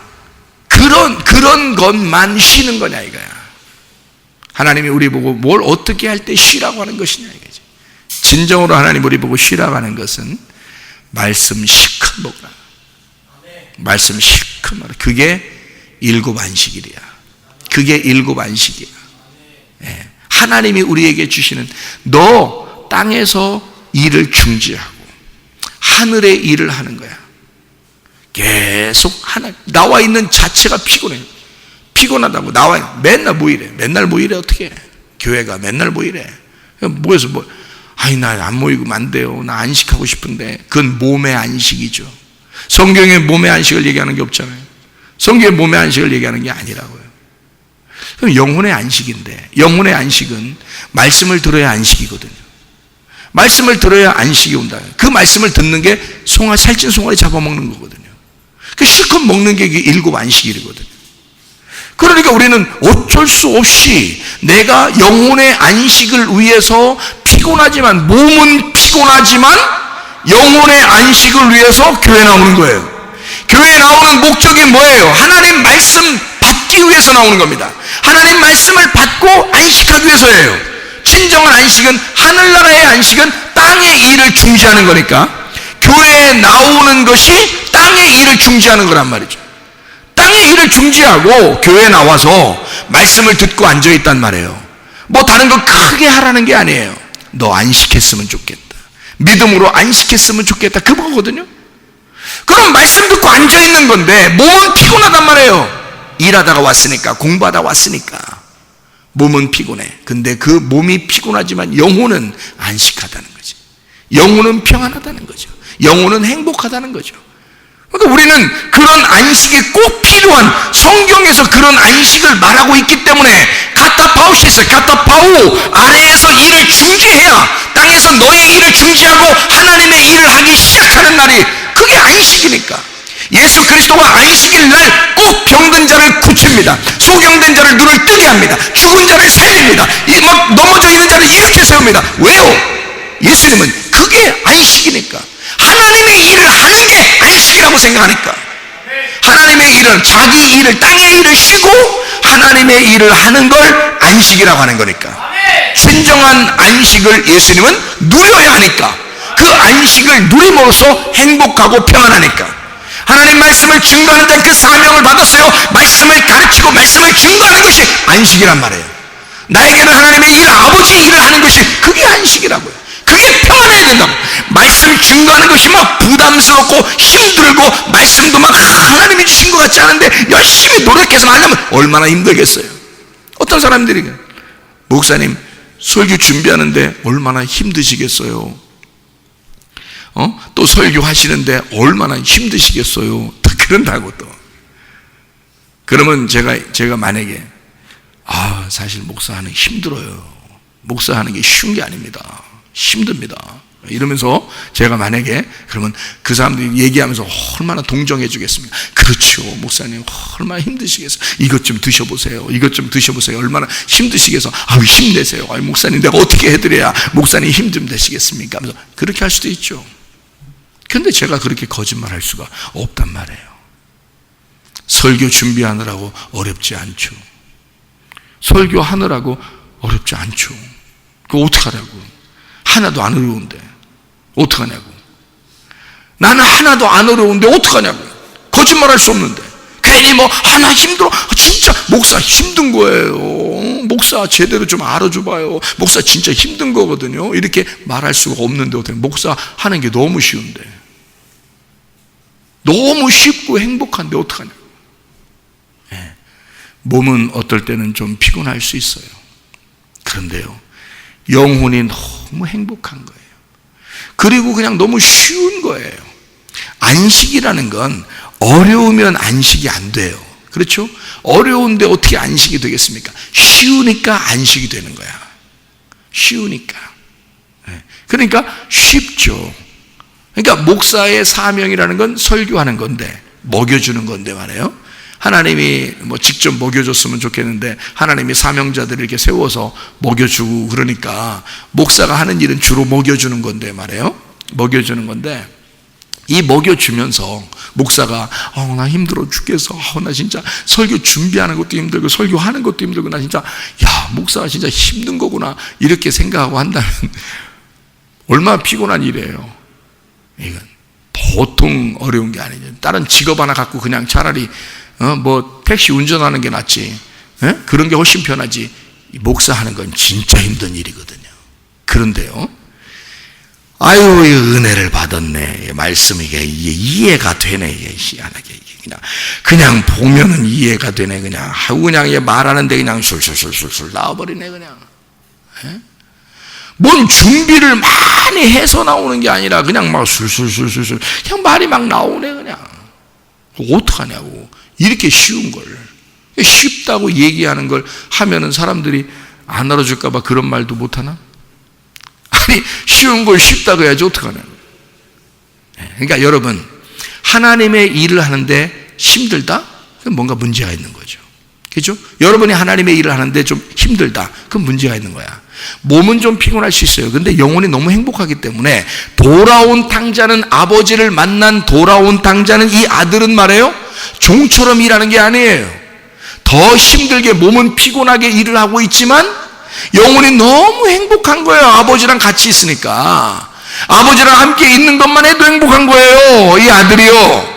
그런 것만 쉬는 거냐 이거야. 하나님이 우리 보고 뭘 어떻게 할 때 쉬라고 하는 것이냐 이거지. 진정으로 하나님 우리 보고 쉬라고 하는 것은 말씀 실컷 먹으라. 말씀 실컷 먹으라. 그게 일곱 안식일이야. 그게 일곱 안식이야. 예. 하나님이 우리에게 주시는 너 땅에서 일을 중지하고 하늘의 일을 하는 거야. 계속 나와 있는 자체가 피곤해. 피곤하다고 나와 맨날 모이래. 맨날 모이래. 어떻게 해? 교회가 맨날 모이래. 모여서 나 안 모이면 안 돼요. 나 안식하고 싶은데. 그건 몸의 안식이죠. 성경에 몸의 안식을 얘기하는 게 없잖아요. 성경에 몸의 안식을 얘기하는 게 아니라고요. 그럼 영혼의 안식인데, 영혼의 안식은 말씀을 들어야 안식이거든요. 말씀을 들어야 안식이 온다. 그 말씀을 듣는 게 살찐 송아리 잡아먹는 거거든요. 그 실컷 먹는 게 일곱 안식일이거든요. 그러니까 우리는 어쩔 수 없이 내가 영혼의 안식을 위해서 피곤하지만, 몸은 피곤하지만 영혼의 안식을 위해서 교회 나오는 거예요. 교회 나오는 목적이 뭐예요? 하나님 말씀 받기 위해서 나오는 겁니다. 하나님 말씀을 받고 안식하기 위해서예요. 진정한 안식은, 하늘나라의 안식은 땅의 일을 중지하는 거니까 교회에 나오는 것이 땅의 일을 중지하는 거란 말이죠. 땅의 일을 중지하고 교회에 나와서 말씀을 듣고 앉아있단 말이에요. 다른 거 크게 하라는 게 아니에요. 너 안식했으면 좋겠다, 믿음으로 안식했으면 좋겠다, 그거거든요. 그럼 말씀 듣고 앉아있는 건데 몸은 피곤하단 말이에요. 일하다가 왔으니까, 공부하다 왔으니까 몸은 피곤해. 근데 그 몸이 피곤하지만 영혼은 안식하다는 거지. 영혼은 평안하다는 거죠. 영혼은 행복하다는 거죠. 그러니까 우리는 그런 안식이 꼭 필요한, 성경에서 그런 안식을 말하고 있기 때문에 카타파우시스, 카타파우 아래에서 일을 중지해야 땅에서 너의 일을 중지하고 하나님의 일을 하기 시작하는 날이, 그게 안식이니까. 예수 그리스도가 안식일 날 꼭 병든 자를 고칩니다. 소경된 자를 눈을 뜨게 합니다. 죽은 자를 살립니다. 막 넘어져 있는 자를 일으켜 세웁니다. 왜요? 예수님은 그게 안식이니까. 하나님의 일을 하는 게 안식이라고 생각하니까. 하나님의 일은, 자기 일을, 땅의 일을 쉬고 하나님의 일을 하는 걸 안식이라고 하는 거니까. 진정한 안식을 예수님은 누려야 하니까. 그 안식을 누림으로써 행복하고 평안하니까. 하나님 말씀을 증거하는 자는 그 사명을 받았어요. 말씀을 가르치고 말씀을 증거하는 것이 안식이란 말이에요. 나에게는 하나님의 일, 아버지 일을 하는 것이, 그게 안식이라고요. 그게 평안해야 된다고. 말씀 증거하는 것이 막 부담스럽고 힘들고, 말씀도 막 하나님이 주신 것 같지 않은데 열심히 노력해서 하려면 얼마나 힘들겠어요. 어떤 사람들이 목사님 설교 준비하는데 얼마나 힘드시겠어요. 또 설교하시는데 얼마나 힘드시겠어요. 다 그런다고. 또 그러면 제가 만약에 사실 목사하는 게 힘들어요. 목사하는 게 쉬운 게 아닙니다. 힘듭니다. 이러면서 제가 만약에 그러면 그 사람들이 얘기하면서 얼마나 동정해 주겠습니까? 그렇죠, 목사님 얼마나 힘드시겠어요. 이것 좀 드셔보세요. 이것 좀 드셔보세요. 얼마나 힘드시겠어. 아유, 힘내세요. 아유, 목사님 내가 어떻게 해드려야 목사님 힘 좀 되시겠습니까? 하면서 그렇게 할 수도 있죠. 근데 제가 그렇게 거짓말할 수가 없단 말이에요. 설교 준비하느라고 어렵지 않죠. 설교하느라고 어렵지 않죠. 그거 어떡하냐고. 하나도 안 어려운데 어떡하냐고. 나는 하나도 안 어려운데 어떡하냐고. 거짓말할 수 없는데 괜히 뭐 하나 힘들어. 진짜 목사 힘든 거예요. 목사 제대로 좀 알아줘봐요. 목사 진짜 힘든 거거든요. 이렇게 말할 수가 없는데 어떻게. 목사 하는 게 너무 쉬운데, 너무 쉽고 행복한데 어떡하냐고. 네. 몸은 어떨 때는 좀 피곤할 수 있어요. 그런데요, 영혼이 너무 행복한 거예요. 그리고 그냥 너무 쉬운 거예요. 안식이라는 건 어려우면 안식이 안 돼요. 그렇죠? 어려운데 어떻게 안식이 되겠습니까? 쉬우니까 안식이 되는 거야. 쉬우니까. 그러니까 쉽죠. 그러니까 목사의 사명이라는 건 설교하는 건데, 먹여주는 건데 말이에요. 하나님이 뭐 직접 먹여줬으면 좋겠는데 하나님이 사명자들을 이렇게 세워서 먹여주고 그러니까 목사가 하는 일은 주로 먹여주는 건데 말이에요. 먹여주는 건데, 이 먹여주면서 목사가 나 힘들어 죽겠어. 나 진짜 설교 준비하는 것도 힘들고 설교하는 것도 힘들고 나 진짜 목사가 진짜 힘든 거구나 이렇게 생각하고 한다면 얼마나 피곤한 일이에요. 이건 보통 어려운 게 아니죠. 다른 직업 하나 갖고 그냥 차라리 뭐 택시 운전하는 게 낫지. 그런 게 훨씬 편하지. 목사하는 건 진짜 힘든 일이거든요. 그런데요, 아유, 은혜를 받았네. 말씀이 이게 이해가 되네. 이게 희한하게 그냥 보면은 이해가 되네. 그냥 하고 그냥 말하는데 그냥 술술술술 나와버리네. 그냥 뭔 준비를 많이 해서 나오는 게 아니라 그냥 막 술술술술 그냥 말이 막 나오네. 그냥 어떡하냐고. 이렇게 쉬운 걸, 쉽다고 얘기하는 걸 하면은 사람들이 안 알아줄까 봐 그런 말도 못하나? 아니, 쉬운 걸 쉽다고 해야지 어떡하냐. 그러니까 여러분, 하나님의 일을 하는데 힘들다? 그럼 뭔가 문제가 있는 거죠. 그렇죠? 여러분이 하나님의 일을 하는데 좀 힘들다? 그럼 문제가 있는 거야. 몸은 좀 피곤할 수 있어요. 근데 영혼이 너무 행복하기 때문에 돌아온 당자는, 아버지를 만난 돌아온 당자는, 이 아들은 말이에요, 종처럼 일하는 게 아니에요. 더 힘들게 몸은 피곤하게 일을 하고 있지만 영혼이 너무 행복한 거예요. 아버지랑 같이 있으니까. 아버지랑 함께 있는 것만 해도 행복한 거예요, 이 아들이요.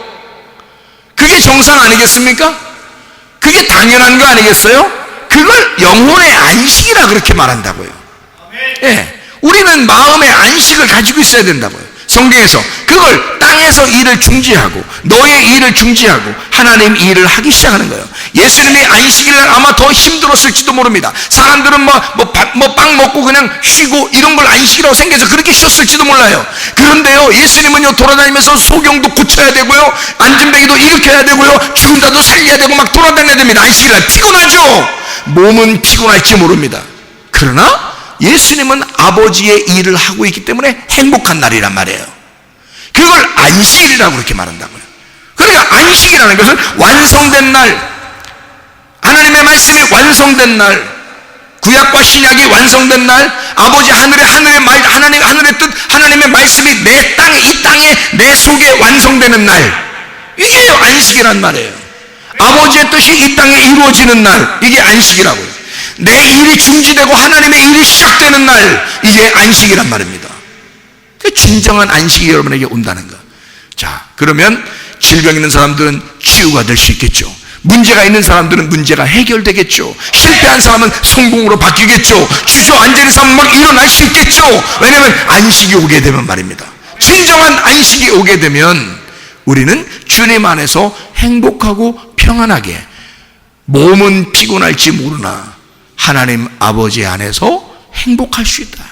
그게 정상 아니겠습니까? 그게 당연한 거 아니겠어요? 그걸 영혼의 안식이라 그렇게 말한다고요. 예, 우리는 마음의 안식을 가지고 있어야 된다고요. 성경에서 그걸 땅에서 일을 중지하고 너의 일을 중지하고 하나님 일을 하기 시작하는 거예요. 예수님이 안식일날 아마 더 힘들었을지도 모릅니다. 사람들은 빵 먹고 그냥 쉬고 이런 걸 안식이라고 생겨서 그렇게 쉬었을지도 몰라요. 그런데요, 예수님은요, 돌아다니면서 소경도 고쳐야 되고요, 안진뱅이도 일으켜야 되고요, 죽은 자도 살려야 되고 막 돌아다녀야 됩니다. 안식일날 피곤하죠. 몸은 피곤할지 모릅니다. 그러나 예수님은 아버지의 일을 하고 있기 때문에 행복한 날이란 말이에요. 그걸 안식일이라고 그렇게 말한다고요. 그러니까 안식이라는 것은 완성된 날, 하나님의 말씀이 완성된 날, 구약과 신약이 완성된 날, 아버지 하늘의 말, 하늘의 뜻, 하나님의 말씀이 내 땅에, 이 땅에, 내 속에 완성되는 날, 이게 안식이란 말이에요. 아버지의 뜻이 이 땅에 이루어지는 날, 이게 안식이라고요. 내 일이 중지되고 하나님의 일이 시작되는 날, 이게 안식이란 말입니다. 진정한 안식이 여러분에게 온다는 거. 자, 그러면 질병 있는 사람들은 치유가 될 수 있겠죠. 문제가 있는 사람들은 문제가 해결되겠죠. 실패한 사람은 성공으로 바뀌겠죠. 주저앉은 사람은 막 일어날 수 있겠죠. 왜냐하면 안식이 오게 되면 말입니다. 진정한 안식이 오게 되면 우리는 주님 안에서 행복하고 평안하게, 몸은 피곤할지 모르나 하나님 아버지 안에서 행복할 수 있다.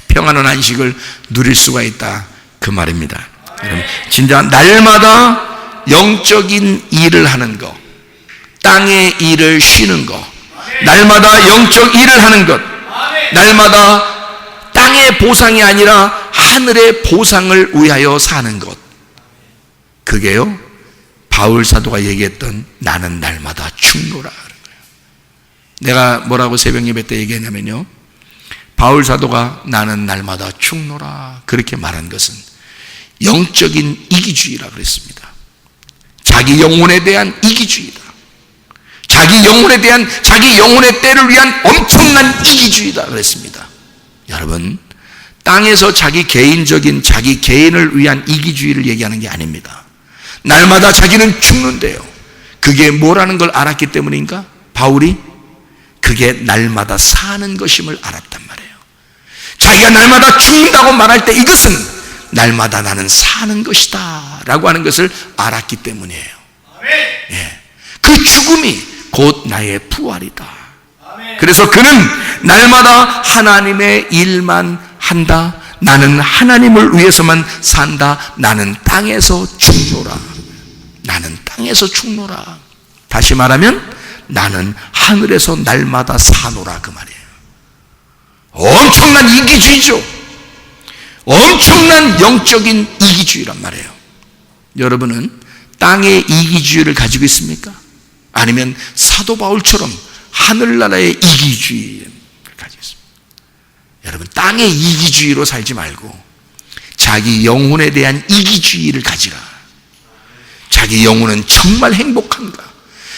평안한 안식을 누릴 수가 있다, 그 말입니다. 여러분, 진짜 날마다 영적인 일을 하는 것, 땅의 일을 쉬는 것, 날마다 영적 일을 하는 것, 날마다 땅의 보상이 아니라 하늘의 보상을 위하여 사는 것, 그게요 바울 사도가 얘기했던 나는 날마다 죽노라. 내가 뭐라고 새벽 예배 때 얘기했냐면요, 바울 사도가 나는 날마다 죽노라 그렇게 말한 것은 영적인 이기주의라 그랬습니다. 자기 영혼에 대한 이기주의다. 자기 영혼에 대한, 자기 영혼의 때를 위한 엄청난 이기주의다 그랬습니다. 여러분, 땅에서 자기 개인적인, 자기 개인을 위한 이기주의를 얘기하는 게 아닙니다. 날마다 자기는 죽는데요, 그게 뭐라는 걸 알았기 때문인가? 바울이 그게 날마다 사는 것임을 알았단 말이에요. 자기가 날마다 죽는다고 말할 때 이것은 날마다 나는 사는 것이다 라고 하는 것을 알았기 때문이에요. 예. 그 죽음이 곧 나의 부활이다. 그래서 그는 날마다 하나님의 일만 한다. 나는 하나님을 위해서만 산다. 나는 땅에서 죽노라. 나는 땅에서 죽노라. 다시 말하면 나는 하늘에서 날마다 사노라 그 말이에요. 엄청난 이기주의죠. 엄청난 영적인 이기주의란 말이에요. 여러분은 땅의 이기주의를 가지고 있습니까? 아니면 사도 바울처럼 하늘나라의 이기주의를 가지고 있습니까? 여러분, 땅의 이기주의로 살지 말고 자기 영혼에 대한 이기주의를 가지라. 자기 영혼은 정말 행복한가?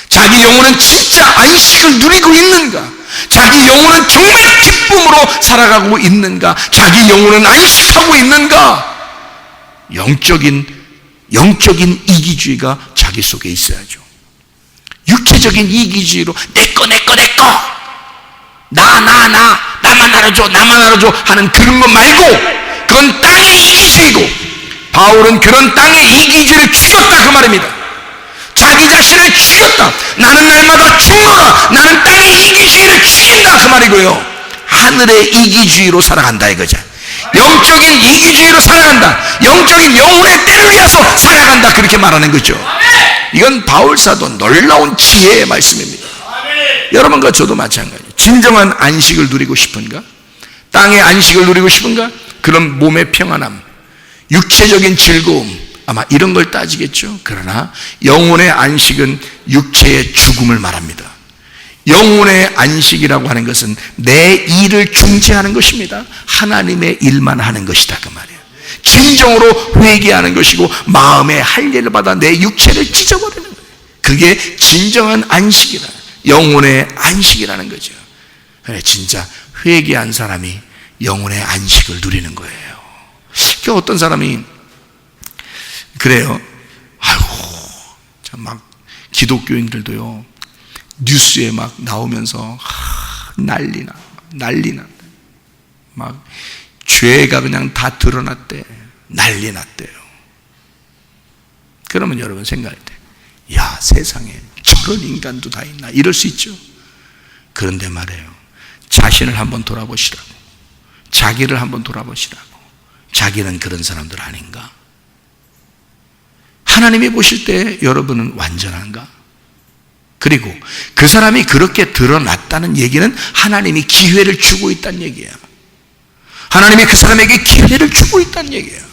자기 영혼은 진짜 안식을 누리고 있는가? 자기 영혼은 정말 기쁨으로 살아가고 있는가? 자기 영혼은 안식하고 있는가? 영적인 이기주의가 자기 속에 있어야죠. 육체적인 이기주의로 내꺼 나만 알아줘 하는 그런 것 말고, 그건 땅의 이기주의고, 바울은 그런 땅의 이기주의를 죽였다 그 말입니다. 자기 자신을 죽였다. 나는 날마다 죽노라. 나는 땅의 이기주의를 죽인다 그 말이고요, 하늘의 이기주의로 살아간다 이거죠. 영적인 이기주의로 살아간다. 영적인 영혼의 때를 위해서 살아간다 그렇게 말하는 거죠. 이건 바울 사도 놀라운 지혜의 말씀입니다. 여러분과 저도 마찬가지예요. 진정한 안식을 누리고 싶은가? 땅의 안식을 누리고 싶은가? 그런 몸의 평안함, 육체적인 즐거움, 아마 이런 걸 따지겠죠. 그러나 영혼의 안식은 육체의 죽음을 말합니다. 영혼의 안식이라고 하는 것은 내 일을 중지하는 것입니다. 하나님의 일만 하는 것이다 그 말이에요. 진정으로 회개하는 것이고 마음의 할례를 받아 내 육체를 찢어버리는 거예요. 그게 진정한 안식이라, 영혼의 안식이라는 거죠. 진짜 회개한 사람이 영혼의 안식을 누리는 거예요. 그 어떤 사람이 그래요. 아이고, 참 막 기독교인들도요, 뉴스에 막 나오면서 난리나 막 죄가 그냥 다 드러났대, 난리 났대요. 그러면 여러분 생각할 때, 야, 세상에 저런 인간도 다 있나 이럴 수 있죠. 그런데 말이에요, 자신을 한번 돌아보시라고, 자기를 한번 돌아보시라고. 자기는 그런 사람들 아닌가? 하나님이 보실 때 여러분은 완전한가? 그리고 그 사람이 그렇게 드러났다는 얘기는 하나님이 기회를 주고 있다는 얘기예요. 하나님이 그 사람에게 기회를 주고 있다는 얘기예요.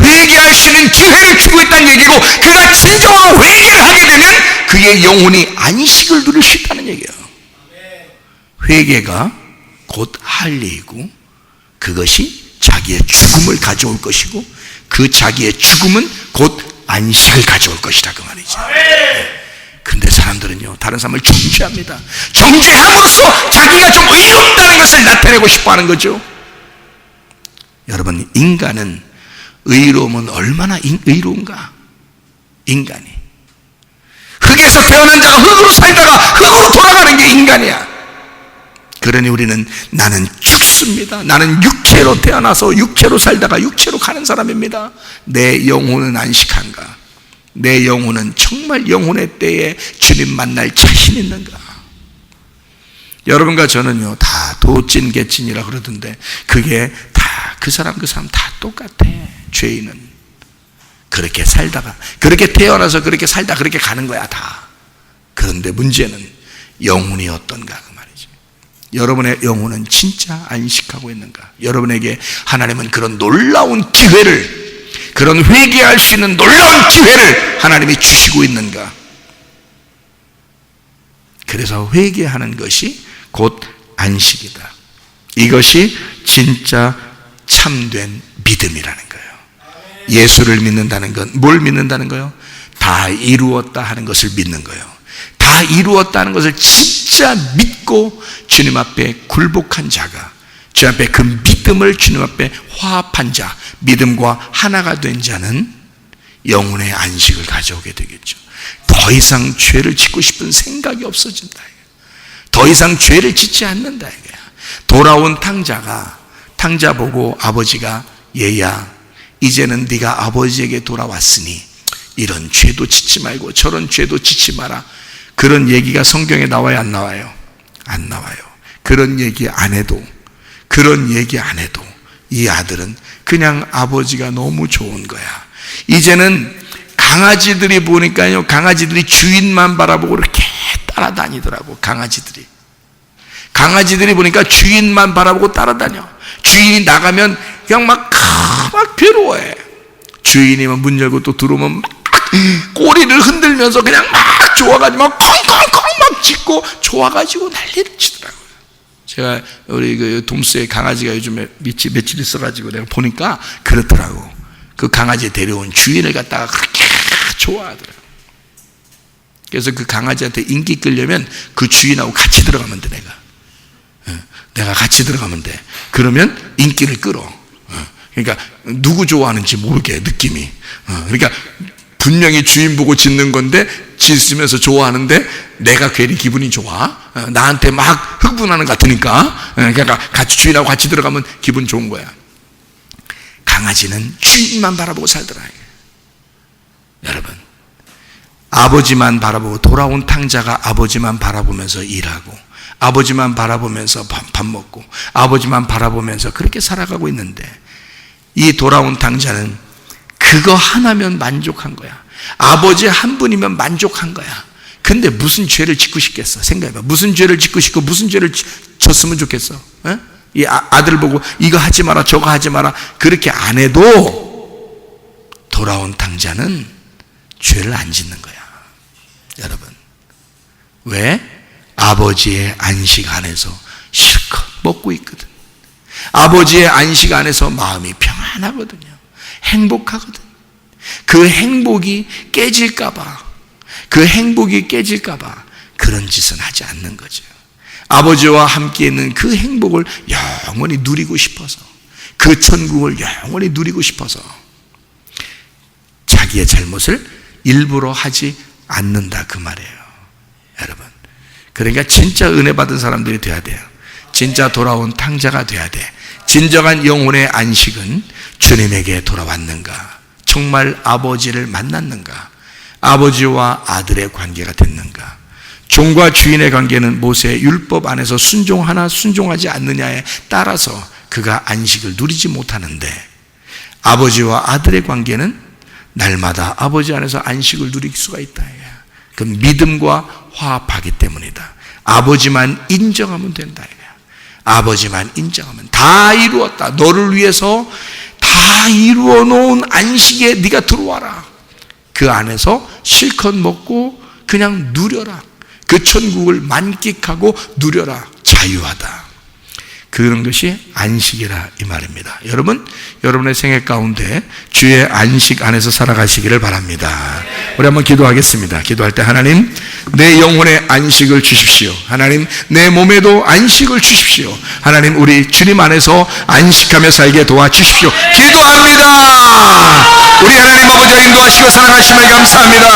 회개할 수 있는 기회를 주고 있다는 얘기고, 그가 진정으로 회개를 하게 되면 그의 영혼이 안식을 누릴 수 있다는 얘기예요. 회개가 곧 할례이고, 그것이 자기의 죽음을 가져올 것이고, 그 자기의 죽음은 곧 안식을 가져올 것이다 그 말이죠. 근데 사람들은요, 다른 사람을 정죄합니다. 정죄함으로써 자기가 좀 의롭다는 것을 나타내고 싶어하는 거죠. 여러분, 인간은 의로움은 얼마나 의로운가? 인간이 흙에서 태어난 자가 흙으로 살다가 흙으로 돌아가는 게 인간이야. 그러니 우리는 나는 죽습니다. 나는 육체로 태어나서 육체로 살다가 육체로 가는 사람입니다. 내 영혼은 안식한가? 내 영혼은 정말 영혼의 때에 주님 만날 자신 있는가? 여러분과 저는요, 다 도찐개찐이라 그러던데, 그게 다 그 사람 다 똑같아. 죄인은 그렇게 살다가, 그렇게 태어나서 그렇게 살다 그렇게 가는 거야 다. 그런데 문제는 영혼이 어떤가 그 말이지. 여러분의 영혼은 진짜 안식하고 있는가? 여러분에게 하나님은 그런 놀라운 기회를, 그런 회개할 수 있는 놀라운 기회를 하나님이 주시고 있는가? 그래서 회개하는 것이 곧 안식이다. 이것이 진짜 참된 믿음이라는 거예요. 예수를 믿는다는 건 뭘 믿는다는 거예요? 다 이루었다 하는 것을 믿는 거예요. 다 이루었다 하는 것을 진짜 믿고 주님 앞에 굴복한 자가, 주님 앞에 그 믿음을 주님 앞에 화합한 자, 믿음과 하나가 된 자는 영혼의 안식을 가져오게 되겠죠. 더 이상 죄를 짓고 싶은 생각이 없어진다. 더 이상 죄를 짓지 않는다. 돌아온 탕자가, 탕자 보고 아버지가, 얘야 이제는 네가 아버지에게 돌아왔으니 이런 죄도 짓지 말고 저런 죄도 짓지 마라. 그런 얘기가 성경에 나와요, 안 나와요? 안 나와요. 그런 얘기 안 해도 이 아들은 그냥 아버지가 너무 좋은 거야. 이제는 강아지들이 보니까요, 강아지들이 주인만 바라보고 이렇게 따라다니더라고. 강아지들이 보니까 주인만 바라보고 따라다녀. 주인이 나가면 그냥 막 괴로워해. 주인이 문 열고 또 들어오면 막 꼬리를 흔들면서 그냥 막 좋아가지고 막 콩콩콩 막 짖고 좋아가지고 난리를 치더라고요. 제가 우리 그 동수의 강아지가 요즘에 며칠 있어가지고 내가 보니까 그렇더라고. 그 강아지 데려온 주인을 갖다가 그렇게 좋아하더라고. 그래서 그 강아지한테 인기 끌려면 그 주인하고 같이 들어가면 돼. 내가 같이 들어가면 돼. 그러면 인기를 끌어. 그러니까 누구 좋아하는지 모르게, 느낌이. 그러니까 분명히 주인 보고 짖는 건데 짖으면서 좋아하는데 내가 괜히 기분이 좋아. 나한테 막 흥분하는 것 같으니까. 그러니까 같이 주인하고 같이 들어가면 기분 좋은 거야. 강아지는 주인만 바라보고 살더라. 여러분, 아버지만 바라보고, 돌아온 탕자가 아버지만 바라보면서 일하고, 아버지만 바라보면서 밥 먹고, 아버지만 바라보면서 그렇게 살아가고 있는데, 이 돌아온 탕자는 그거 하나면 만족한 거야. 아버지 한 분이면 만족한 거야. 근데 무슨 죄를 짓고 싶겠어? 생각해봐. 무슨 죄를 짓고 싶고 무슨 죄를 졌으면 좋겠어? 이 아들 보고 이거 하지 마라 저거 하지 마라 그렇게 안 해도 돌아온 탕자는 죄를 안 짓는 거야. 여러분, 왜? 아버지의 안식 안에서 실컷 먹고 있거든. 아버지의 안식 안에서 마음이 평안하거든요. 행복하거든. 그 행복이 깨질까봐 그런 짓은 하지 않는 거죠. 아버지와 함께 있는 그 행복을 영원히 누리고 싶어서, 그 천국을 영원히 누리고 싶어서 자기의 잘못을 일부러 하지 않는다, 그 말이에요. 여러분, 그러니까 진짜 은혜 받은 사람들이 돼야 돼요. 진짜 돌아온 탕자가 돼야 돼. 진정한 영혼의 안식은 주님에게 돌아왔는가? 정말 아버지를 만났는가? 아버지와 아들의 관계가 됐는가? 종과 주인의 관계는 모세의 율법 안에서 순종하나 순종하지 않느냐에 따라서 그가 안식을 누리지 못하는데, 아버지와 아들의 관계는 날마다 아버지 안에서 안식을 누릴 수가 있다. 그 믿음과 화합하기 때문이다. 아버지만 인정하면 된다. 아버지만 인정하면 다 이루었다. 너를 위해서 다 이루어 놓은 안식에 네가 들어와라. 그 안에서 실컷 먹고 그냥 누려라. 그 천국을 만끽하고 누려라. 자유하다. 그런 것이 안식이라 이 말입니다. 여러분, 여러분의 생애 가운데 주의 안식 안에서 살아가시기를 바랍니다. 우리 한번 기도하겠습니다. 기도할 때, 하나님, 내 영혼의 안식을 주십시오. 하나님, 내 몸에도 안식을 주십시오. 하나님, 우리 주님 안에서 안식하며 살게 도와주십시오. 기도합니다. 우리 하나님 아버지가 인도하시고 사랑하심을 감사합니다.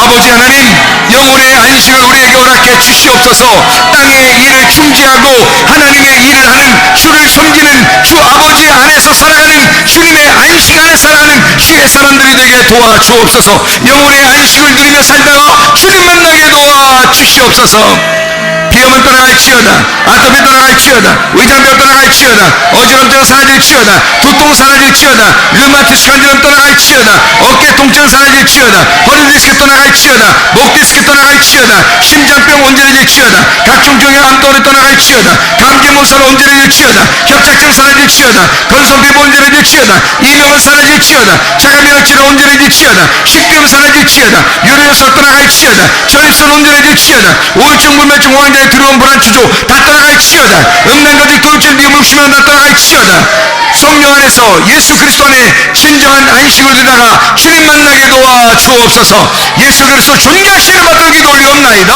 아버지 하나님, 영혼의 안식을 우리에게 허락해 주시옵소서. 땅의 일을 충지하고 하나님의 일을 하는, 주를 섬기는 주 아버지 안에서 살아가는, 주님의 안식 안에 살아가는 주의 사람들이 되게 도와주옵소서. 영혼의 안식을 누리며 살다가 주님 만나게 도와주시옵소서. 비염은 떠나갈지어다. 아토피 떠나갈지어다. 위장병 떠나갈지어다. 어지럼증 사라질지어다. 두통 사라질지어다. 류마티스 관절염 떠나갈지어다. 어깨 통증 사라질지어다. 허리 디스크 떠나갈지어다. 목 디스크 떠나갈지어다. 심장병 온전해질지어다. 각종 종의 암덩어리 떠나갈지어다. 감기 몸살 온전해질지어다. 협착증 사라질지어다. 건성 피부 온전해질지어다. 이명은 사라질지어다. 자가면역질환 온전해질지어다. 식비염 사라질지어다. 유료요소 떠나갈지어다. 전입선 온전해질지어다. 우울증 불면증 호황장애 두려움 불안 추조 다 떠나갈지어다. 음란거짓 도둑질 미움 욕심은 다 떠나갈지어다. 성령 안에서 예수 그리스도 안에 진정한 안식으로 들다가 주님 만나게 도와 주옵소서. 예수 그리스도 존귀하시는 받들기 돌리옵나이다.